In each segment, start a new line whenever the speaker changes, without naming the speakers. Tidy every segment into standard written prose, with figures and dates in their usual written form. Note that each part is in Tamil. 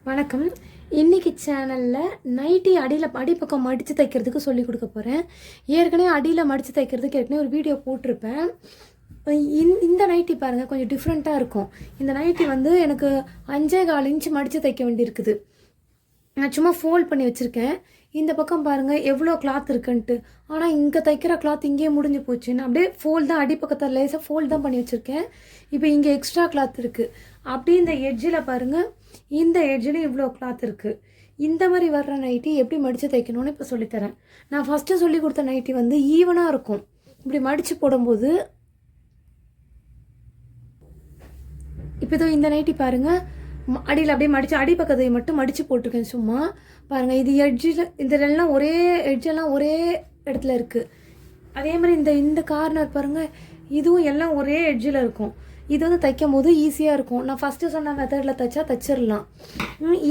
வணக்கம். இன்னைக்கு சேனலில் நைட்டி அடிப்பக்கம் மடித்து தைக்கிறதுக்கு சொல்லிக் கொடுக்க போகிறேன். ஏற்கனவே அடியில் மடித்து தைக்கிறதுக்கு ஏற்கனவே ஒரு வீடியோ போட்டிருப்பேன். இந்த நைட்டி பாருங்கள், கொஞ்சம் டிஃப்ரெண்ட்டாக இருக்கும். இந்த நைட்டி வந்து எனக்கு 5.25 இன்ச்சு மடித்து தைக்க வேண்டியிருக்குது. நான் சும்மா ஃபோல்ட் பண்ணி வச்சுருக்கேன். இந்த பக்கம் பாருங்கள் எவ்வளோ கிளாத் இருக்குன்ட்டு. ஆனால் இங்கே தைக்கிற கிளாத் இங்கேயே முடிஞ்சு போச்சு. நான் அப்படியே ஃபோல்ட் தான், அடிப்பக்கத்தை லேசாக ஃபோல்ட் தான் பண்ணி வச்சுருக்கேன். இப்போ இங்கே எக்ஸ்ட்ரா கிளாத் இருக்குது. அப்படியே இந்த எட்ஜில் பாருங்கள், இந்த எட்ஜில் இவ்வளோ கிளாத் இருக்குது. இந்த மாதிரி வர்ற நைட்டி எப்படி மடித்து தைக்கணும்னு இப்போ சொல்லித்தரேன். நான் ஃபஸ்ட்டு சொல்லி கொடுத்த நைட்டி வந்து ஈவனாக இருக்கும். இப்படி மடித்து போடும்போது இப்போ இதோ இந்த நைட்டி பாருங்கள், அடியில் அப்படியே மடித்து அடிப்பக்கத்தை மட்டும் மடித்து போட்டிருக்கேன் சும்மா. பாருங்கள், இது எட்ஜில் இதெல்லாம் ஒரே எட்ஜெல்லாம் ஒரே இடத்துல இருக்குது. அதே மாதிரி இந்த கார்னர் பாருங்கள், இதுவும் எல்லாம் ஒரே எட்ஜில் இருக்கும். இது வந்து தைக்கும் போது ஈஸியாக இருக்கும். நான் ஃபஸ்ட்டு சொன்ன மெத்தடில் தைச்சா தைச்சிடலாம்.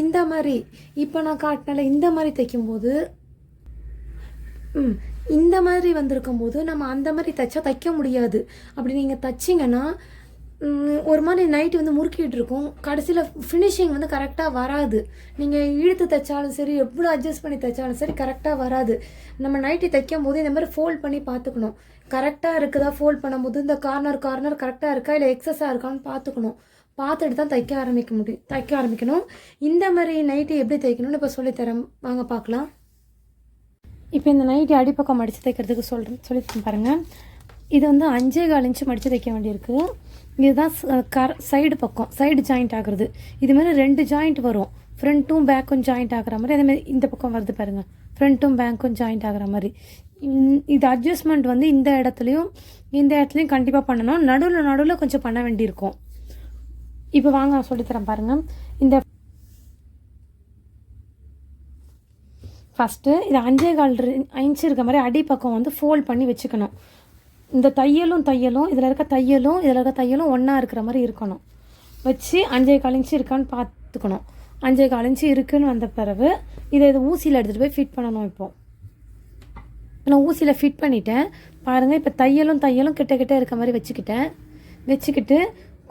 இந்த மாதிரி இப்போ நான் காட்டினால இந்த மாதிரி தைக்கும்போது இந்த மாதிரி வந்திருக்கும் போது நம்ம அந்த மாதிரி தைச்சா தைக்க முடியாது. அப்படி நீங்கள் தைச்சிங்கன்னா ஒரு மாதிரி நைட்டு வந்து முறுக்கிட்டு இருக்கும். கடைசியில் ஃபினிஷிங் வந்து கரெக்டாக வராது. நீங்கள் இழுத்து தைச்சாலும் சரி, எவ்வளோ அட்ஜஸ்ட் பண்ணி தைச்சாலும் சரி, கரெக்டாக வராது. நம்ம நைட்டி தைக்கும் போது இந்த மாதிரி ஃபோல்ட் பண்ணி பார்த்துக்கணும். கரெக்டாக இருக்குதா, ஃபோல்ட் பண்ணும்போது இந்த கார்னர் கரெக்டாக இருக்கா இல்லை எக்ஸஸாக இருக்கான்னு பார்த்துக்கணும். பார்த்துட்டு தான் தைக்க ஆரம்பிக்கணும். இந்த மாதிரி நைட்டி எப்படி தைக்கணும்னு இப்போ சொல்லித்தரேன், வாங்க பார்க்கலாம். இப்போ இந்த நைட்டி அடிப்பக்கம் மடித்து தைக்கிறதுக்கு சொல்லி பாருங்கள். இது வந்து 5.25 இன்ச்சு மடித்து தைக்க வேண்டியிருக்கு. இதுதான் சைடு பக்கம், சைடு ஜாயிண்ட் ஆகுறது. இதுமாதிரி 2 ஜாயிண்ட் வரும், ஃப்ரண்ட்டும் பேக்கும் ஜாயிண்ட் ஆகிற மாதிரி. அதேமாதிரி இந்த பக்கம் வருது பாருங்கள், ஃப்ரண்ட்டும் பேக்கும் ஜாயிண்ட் ஆகிற மாதிரி. இது அட்ஜஸ்ட்மெண்ட் வந்து இந்த இடத்துலையும் கண்டிப்பாக பண்ணணும். நடுவில் கொஞ்சம் பண்ண வேண்டியிருக்கும். இப்போ வாங்க நான் சொல்லித்தரேன் பாருங்கள். இந்த ஃபஸ்ட்டு இது 5.25 இன்ச்சு இருக்க மாதிரி அடிப்பக்கம் வந்து ஃபோல்ட் பண்ணி வச்சுக்கணும். இந்த தையலும் இதில் இருக்க தையலும் ஒன்றா இருக்கிற மாதிரி இருக்கணும். வச்சு 5.25 இன்ச்சு இருக்கான்னு பார்த்துக்கணும். 5.25 இன்ச்சு இருக்குன்னு வந்த பிறகு இதை ஊசியில் எடுத்துகிட்டு போய் ஃபிட் பண்ணணும். இப்போது நான் ஊசியில் ஃபிட் பண்ணிட்டேன் பாருங்கள். இப்போ தையலும் கிட்ட இருக்க மாதிரி வச்சுக்கிட்டு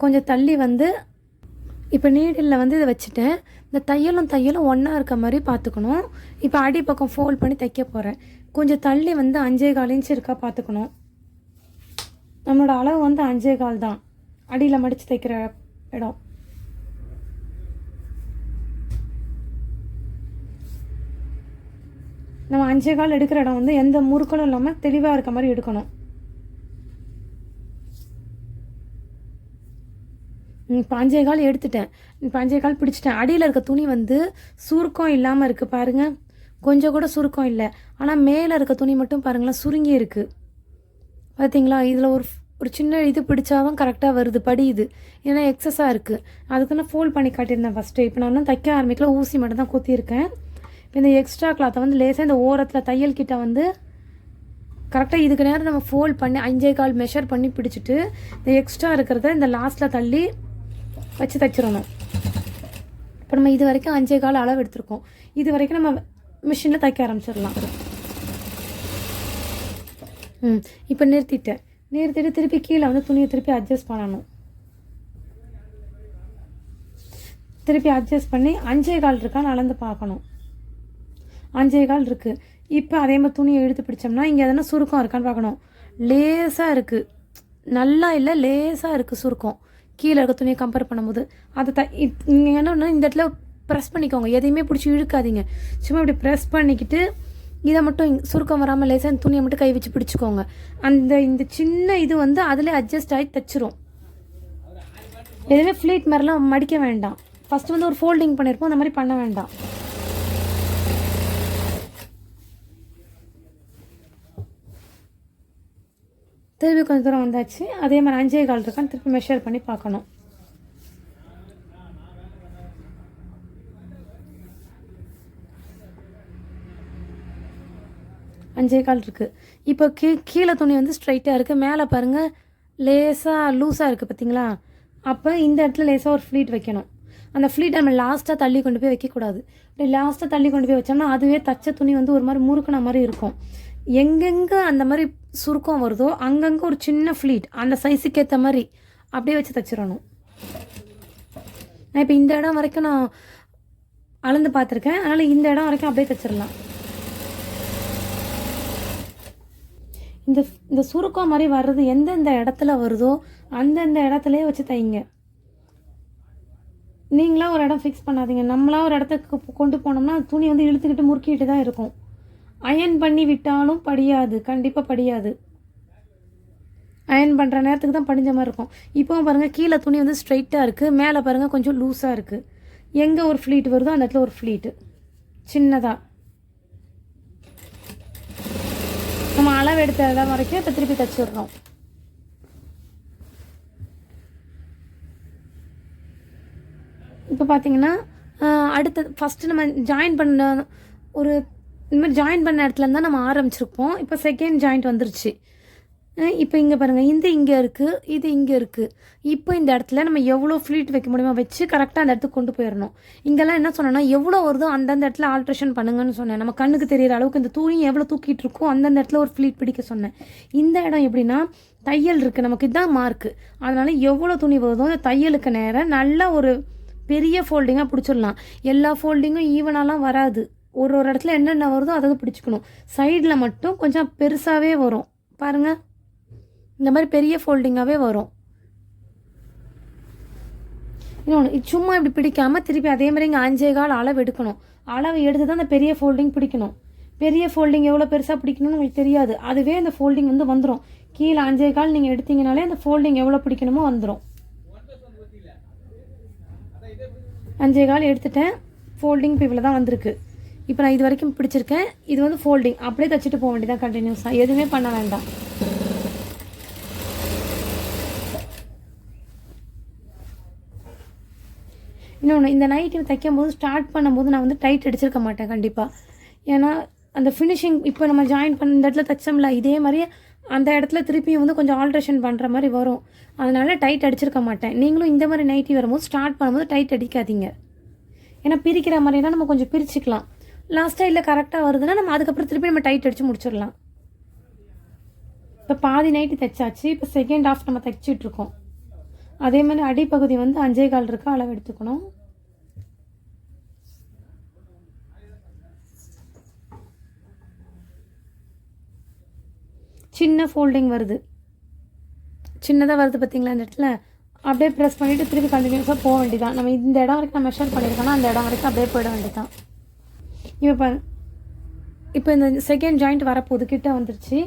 கொஞ்சம் தள்ளி வந்து இப்போ நீடில் வந்து இதை வச்சுட்டேன். இந்த தையலும் ஒன்றா இருக்க மாதிரி பார்த்துக்கணும். இப்போ அடிப்பக்கம் ஃபோல்ட் பண்ணி தைக்க போகிறேன். கொஞ்சம் தள்ளி வந்து 5.25 இன்ச்சு இருக்கா பார்த்துக்கணும். நம்மளோட அளவு வந்து 5.25 தான், அடியில் மடித்து தைக்கிற இடம். நம்ம 5.25 எடுக்கிற இடம் வந்து எந்த முறுக்களும் இல்லாமல் தெளிவாக இருக்க மாதிரி எடுக்கணும். இப்போ 5.25 எடுத்துட்டேன். இப்போ 5.25 பிடிச்சிட்டேன். அடியில் இருக்க துணி வந்து சுருக்கம் இல்லாமல் இருக்குது பாருங்கள், கொஞ்சம் கூட சுருக்கம் இல்லை. ஆனால் மேலே இருக்க துணி மட்டும் பாருங்களேன் சுருங்கி இருக்குது. பார்த்தீங்களா? இதில் ஒரு சின்ன இது பிடிச்சாதான் கரெக்டாக வருது, படியுது. ஏன்னா எக்ஸஸாக இருக்குது. அதுக்கு நான் ஃபோல்ட் பண்ணி காட்டியிருந்தேன் ஃபஸ்ட்டு. இப்போ நான் தைக்க ஆரம்பிக்கல, ஊசி மட்டும் தான் குத்தியிருக்கேன். இப்போ இந்த எக்ஸ்ட்ரா கிளாத்தை வந்து லேசாக இந்த ஓரத்தில் தையல் கிட்ட வந்து கரெக்டாக இதுக்கு நேரம் நம்ம ஃபோல்ட் பண்ணி 5.25 மெஷர் பண்ணி பிடிச்சிட்டு இந்த எக்ஸ்ட்ரா இருக்கிறத இந்த லாஸ்ட்டில் தள்ளி வச்சு தைச்சிடணும். இப்போ நம்ம இது வரைக்கும் 5.25 அளவு எடுத்திருக்கோம். இது வரைக்கும் நம்ம மிஷினில் தைக்க ஆரம்பிச்சிடலாம். இப்போ நிறுத்திட்டு திருப்பி கீழே வந்து துணியை திருப்பி அட்ஜஸ்ட் பண்ணணும். திருப்பி அட்ஜஸ்ட் பண்ணி 5.25 இருக்கான்னு அளந்து பார்க்கணும். 5.25 இருக்குது. இப்போ அதே மாதிரி துணியை எடுத்து பிடிச்சோம்னா இங்கே எதனா சுருக்கம் இருக்கான்னு பார்க்கணும். லேசாக இருக்குது, நல்லா இல்லை, லேசாக இருக்குது சுருக்கம். கீழே இருக்க துணியை கம்பேர் பண்ணும்போது அதை நீங்கள் என்ன இந்த இடத்துல ப்ரெஸ் பண்ணிக்கோங்க. எதையுமே பிடிச்சி இழுக்காதீங்க. சும்மா இப்படி ப்ரெஸ் பண்ணிக்கிட்டு இதை மட்டும் சுருக்கம் வராமல் லேசாக துணியை மட்டும் கை வச்சு பிடிச்சிக்கோங்க. இந்த சின்ன இது வந்து அதில் அட்ஜஸ்ட் ஆகி தைச்சிரும். எதுவுமே ஃப்ளீட் மாதிரிலாம் மடிக்க வேண்டாம். ஃபஸ்ட்டு வந்து ஒரு ஃபோல்டிங் பண்ணியிருப்போம், அந்த மாதிரி பண்ண வேண்டாம். திருப்பி கொஞ்சம் தூரம் வந்தாச்சு. அதே மாதிரி 5.25 இருக்கான்னு திருப்பி மெஷர் பண்ணி பார்க்கணும். அஞ்சே கால் இருக்குது. இப்போ கீழே துணி வந்து ஸ்ட்ரைட்டாக இருக்குது, மேலே பாருங்கள் லேசாக லூஸாக இருக்குது பார்த்தீங்களா? அப்போ இந்த இடத்துல லேசாக ஒரு ஃப்ளீட் வைக்கணும். அந்த ஃப்ளீட் நம்ம லாஸ்ட்டாக தள்ளி கொண்டு போய் வைக்கக்கூடாது. அப்படி லாஸ்ட்டாக தள்ளி கொண்டு போய் வச்சோம்னா அதுவே தச்ச துணி வந்து ஒரு மாதிரி முறுக்கின மாதிரி இருக்கும். எங்கெங்கே அந்த மாதிரி சுருக்கம் வருதோ அங்கங்கே ஒரு சின்ன ஃப்ளீட் அந்த சைஸுக்கு ஏற்ற மாதிரி அப்படியே வச்சு தைச்சிடணும். நான் இப்போ இந்த இடம் வரைக்கும் நான் அளந்து பார்த்துருக்கேன். அதனால் இந்த இடம் வரைக்கும் அப்படியே தைச்சிடலாம். இந்த இந்த சுருக்கம் மாதிரி வர்றது எந்தெந்த இடத்துல வருதோ அந்தந்த இடத்துலையே வச்சு தைங்க. நீங்களாக ஒரு இடம் ஃபிக்ஸ் பண்ணாதீங்க. நம்மளாக ஒரு இடத்துக்கு கொண்டு போனோம்னா துணி வந்து இழுத்துக்கிட்டு முறுக்கிட்டு தான் இருக்கும். அயன் பண்ணி விட்டாலும் படியாது, கண்டிப்பாக படியாது. அயன் பண்ணுற நேரத்துக்கு தான் படிஞ்ச மாதிரி இருக்கும். இப்போவும் பாருங்கள், கீழே துணி வந்து ஸ்ட்ரைட்டாக இருக்குது, மேலே பாருங்கள் கொஞ்சம் லூஸாக இருக்குது. எங்கே ஒரு ஃப்ளீட் வருதோ அந்த இடத்துல ஒரு ஃப்ளீட்டு சின்னதாக நம்ம அளவு எடுத்த இடம் வரைக்கும் இப்போ திருப்பி தைச்சிடுறோம். இப்போ பார்த்தீங்கன்னா அடுத்தது ஃபஸ்ட்டு நம்ம ஜாயின் பண்ண ஒரு இந்த மாதிரி ஜாயின் பண்ண இடத்துல இருந்தால் நம்ம ஆரம்பிச்சிருப்போம். இப்போ செகண்ட் ஜாயிண்ட் வந்துருச்சு. இப்போ இங்கே பாருங்கள், இந்த இங்கே இருக்குது, இது இங்கே இருக்குது. இப்போ இந்த இடத்துல நம்ம எவ்வளோ ஃப்ளீட் வைக்க முடியுமோ வச்சு கரெக்டாக அந்த இடத்துக்கு கொண்டு போயிடணும். இங்கெல்லாம் என்ன சொன்னேன்னா, எவ்வளோ வருதோ அந்தந்த இடத்துல ஆல்ட்ரேஷன் பண்ணுங்கன்னு சொன்னேன். நம்ம கண்ணுக்கு தெரியிற அளவுக்கு இந்த துணி எவ்வளோ தூக்கிட்டு இருக்கோ அந்தந்த இடத்துல ஒரு ஃப்ளீட் பிடிக்க சொன்னேன். இந்த இடம் எப்படின்னா தையல் இருக்குது, நமக்கு இதுதான் மார்க்கு. அதனால் எவ்வளோ துணி வருதோ அந்த தையலுக்கு நேரம் நல்லா ஒரு பெரிய ஃபோல்டிங்காக பிடிச்சிடலாம். எல்லா ஃபோல்டிங்கும் ஈவனாலாம் வராது. ஒரு இடத்துல என்னென்ன வருதோ அதை பிடிச்சிக்கணும். சைடில் மட்டும் கொஞ்சம் பெருசாகவே வரும் பாருங்கள், இந்த மாதிரி பெரிய ஃபோல்டிங்காகவே வரும். இன்னொன்று, இது சும்மா இப்படி பிடிக்காமல் திருப்பி அதே மாதிரி இங்கே 5.25 அளவு எடுக்கணும். அளவு எடுத்து தான் அந்த பெரிய ஃபோல்டிங் பிடிக்கணும். பெரிய ஃபோல்டிங் எவ்வளோ பெருசாக பிடிக்கணும்னு உங்களுக்கு தெரியாது. அதுவே அந்த ஃபோல்டிங் வந்து வந்துடும். கீழே 5.25 நீங்கள் எடுத்தீங்கனாலே அந்த ஃபோல்டிங் எவ்வளோ பிடிக்கணுமோ வந்துடும். 5.25 எடுத்துட்டேன். ஃபோல்டிங் இப்போ இவ்வளோ தான் வந்திருக்கு. இப்போ நான் இது வரைக்கும் பிடிச்சிருக்கேன். இது வந்து ஃபோல்டிங் அப்படியே தைச்சிட்டு போக வேண்டியதான் கண்டினியூஸாக, எதுவுமே பண்ண வேண்டாம். இன்னொன்று, இந்த நைட்டி தைக்கும் போது ஸ்டார்ட் பண்ணும்போது நான் வந்து டைட் அடிச்சிருக்க மாட்டேன் கண்டிப்பாக. ஏன்னா அந்த ஃபினிஷிங் இப்போ நம்ம ஜாயின் பண்ண இந்த இடத்துல தைச்சோம்ல, இதே மாதிரியே அந்த இடத்துல திருப்பியும் வந்து கொஞ்சம் ஆல்ட்ரேஷன் பண்ணுற மாதிரி வரும். அதனால் டைட் அடிச்சிருக்க மாட்டேன். நீங்களும் இந்த மாதிரி நைட்டி வரும்போது ஸ்டார்ட் பண்ணும்போது டைட் அடிக்காதீங்க. ஏன்னா பிரிக்கிற மாதிரினா நம்ம கொஞ்சம் பிரிச்சுக்கலாம். லாஸ்ட்டாக இல்லை கரெக்டாக வருதுன்னா நம்ம அதுக்கப்புறம் திருப்பி நம்ம டைட் அடித்து முடிச்சிடலாம். இப்போ பாதி நைட்டி தைச்சாச்சு. இப்போ செகண்ட் ஹாஃப் நம்ம தைச்சிட்ருக்கோம். அதே மாதிரி அடிப்பகுதி வந்து 5.25 இருக்கா அளவு எடுத்துக்கணும். சின்ன ஃபோல்டிங் வருது, சின்னதாக வருது பார்த்தீங்களா இந்த இடத்துல. அப்படியே ப்ரெஸ் பண்ணிவிட்டு திருப்பி கண்டினியூஸாக போக வேண்டியதான். நம்ம இந்த இடம் வரைக்கும் நான் மெஷர் பண்ணியிருக்கோன்னா அந்த இடம் வரைக்கும் அப்படியே போயிட வேண்டியதான். இப்போ இந்த செகண்ட் ஜாயிண்ட் வரப்போது கிட்ட வந்துருச்சு.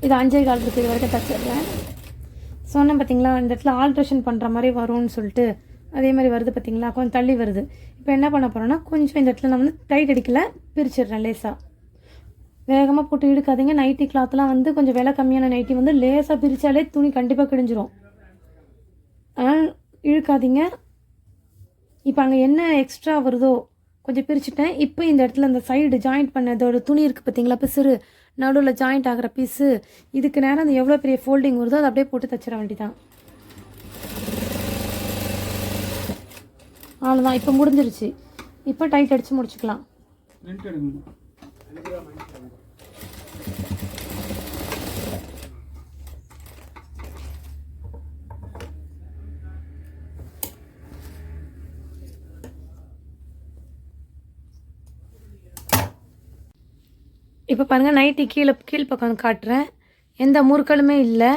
இது 5.25 இருக்குது. இது வரைக்கும் தைச்சிடுறேன். சொன்னேன் பார்த்தீங்களா, இந்த இடத்துல ஆல்ட்ரேஷன் பண்ணுற மாதிரி வரும்னு சொல்லிட்டு. அதே மாதிரி வருது பார்த்தீங்களா, கொஞ்சம் தள்ளி வருது. இப்போ என்ன பண்ண போகிறேன்னா, கொஞ்சம் இந்த இடத்துல நான் வந்து டைட் அடிக்கலை, பிரிச்சிடுறேன் லேசாக. வேகமாக போட்டு இழுக்காதீங்க. நைட்டி கிளாத்லாம் வந்து கொஞ்சம் விலை கம்மியான நைட்டி வந்து லேசாக பிரித்தாலே துணி கண்டிப்பாக கிழிஞ்சிரும். ஆனால் இழுக்காதீங்க. இப்போ அங்கே என்ன எக்ஸ்ட்ரா வருதோ கொஞ்சம் பிரிச்சுட்டேன். இப்போ இந்த இடத்துல அந்த சைடு ஜாயிண்ட் பண்ணதோட துணி இருக்குது பார்த்தீங்களா, பிசுறு நடுவில் ஜாயிண்ட் ஆகிற பீஸு, இதுக்கு நேரம் அந்த எவ்வளோ பெரிய ஃபோல்டிங் வருதோ அதை அப்படியே போட்டு தைச்சிட வேண்டிதான். அவ்வளோதான், இப்போ முடிஞ்சிருச்சு. இப்போ டைட் அடித்து முடிச்சுக்கலாம். இப்போ பாருங்கள், நைட்டி கீழ்ப்பக்கம் காட்டுறேன். எந்த முறுக்களுமே இல்லை,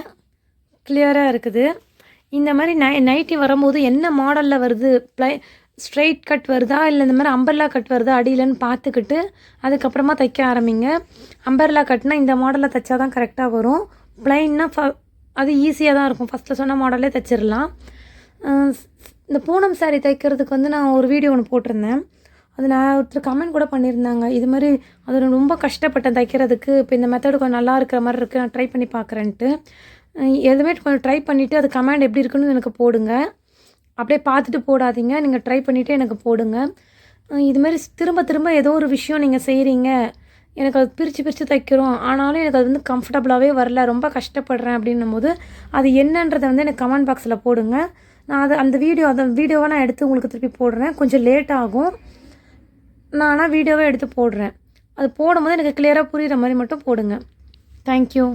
கிளியராக இருக்குது. இந்த மாதிரி நைட்டி வரும்போது என்ன மாடலில் வருது, ஸ்ட்ரெயிட் கட் வருதா இல்லை இந்த மாதிரி அம்பர்லா கட் வருதா அடியிலன்னு பார்த்துக்கிட்டு அதுக்கப்புறமா தைக்க ஆரம்பிங்க. அம்பர்லா கட்னா இந்த மாடலில் தைச்சா தான் கரெக்டாக வரும். ப்ளைன்னா அது ஈஸியாக தான் இருக்கும். ஃபஸ்ட்டில் சொன்ன மாடலே தைச்சிடலாம். இந்த பூனம் சாரீ தைக்கிறதுக்கு வந்து நான் ஒரு வீடியோ ஒன்று போட்டிருந்தேன். அது நான் ஒருத்தர் கமெண்ட் கூட பண்ணியிருந்தாங்க, இது மாதிரி அது ரொம்ப கஷ்டப்பட்டேன் தைக்கிறதுக்கு, இப்போ இந்த மெத்தடு கொஞ்சம் நல்லா இருக்கிற மாதிரி இருக்குது, நான் ட்ரை பண்ணி பார்க்குறேன்ட்டு. எதுவுமே கொஞ்சம் ட்ரை பண்ணிவிட்டு அது கமெண்ட் எப்படி இருக்குன்னு எனக்கு போடுங்க. அப்படியே பார்த்துட்டு போடாதீங்க, நீங்கள் ட்ரை பண்ணிவிட்டு எனக்கு போடுங்க. இதுமாரி திரும்ப திரும்ப ஏதோ ஒரு விஷயம் நீங்கள் செய்கிறீங்க, எனக்கு அது பிரித்து தைக்கிறோம், ஆனாலும் எனக்கு அது வந்து கம்ஃபர்டபுளாகவே வரல, ரொம்ப கஷ்டப்படுறேன் அப்படின்னும் போது அது என்னன்றதை வந்து எனக்கு கமெண்ட் பாக்ஸில் போடுங்க. நான் அந்த வீடியோவை நான் எடுத்து உங்களுக்கு திருப்பி போடுறேன். கொஞ்சம் லேட் ஆகும், நான் ஆனால் வீடியோவை எடுத்து போடுறேன். அது போடும்போது எனக்கு கிளியராக புரிகிற மாதிரி மட்டும் போடுங்க. தேங்க்யூ.